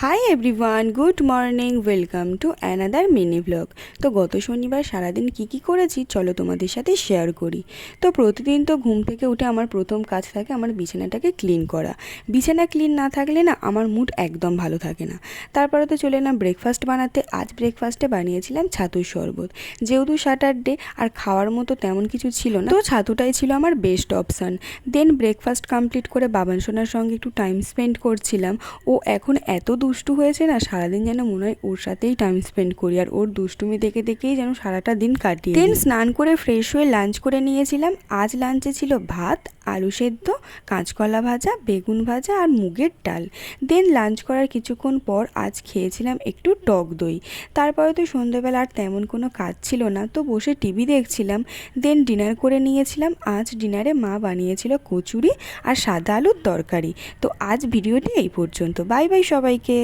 Hi everyone, good morning, welcome to another mini blog. তো গত শনিবার সারাদিন কি করেছি চলো তোমাদের সাথে শেয়ার করি। তো প্রতিদিন তো ঘুম থেকে উঠে আমার প্রথম কাজ থাকে আমার বিছানাটাকে ক্লিন করা। বিছানা ক্লিন না থাকলে না আমার মুড একদম ভালো থাকে না। তারপরে তো চলে না ব্রেকফাস্ট বানাতে। আজ ব্রেকফাস্টে বানিয়েছিলাম ছাতুর শরবত। যেহেতু স্যাটারডে আর খাওয়ার মতো তেমন কিছু ছিল না, তো ছাতুটাই ছিল আমার বেস্ট অপশান। দেন ব্রেকফাস্ট কমপ্লিট করে বাবান সোনার সঙ্গে একটু টাইম স্পেন্ড করছিলাম। ও এখন এত দুষ্টু হয়েছে না, সারাদিন যেন মনে হয় ওর সাথেই টাইম স্পেন্ড করি, আর ওর দুষ্টুমি দেখেই যেন সারাটা দিন কাটিয়ে। দেন স্নান করে ফ্রেশ হয়ে লাঞ্চ করে নিয়েছিলাম। আজ লাঞ্চে ছিল ভাত, আলু সেদ্ধ, কাঁচকলা ভাজা, বেগুন ভাজা আর মুগের ডাল। দেন লাঞ্চ করার কিছুক্ষণ পর আজ খেয়েছিলাম একটু টক দই। তারপরে তো সন্ধ্যেবেলা আর তেমন কোনো কাজ ছিল না, তো বসে টিভি দেখছিলাম। দেন ডিনার করে নিয়েছিলাম। আজ ডিনারে মা বানিয়েছিল কচুরি আর সাদা আলুর তরকারি। তো আজ ভিডিওটি এই পর্যন্ত। বাই বাই সবাইকে।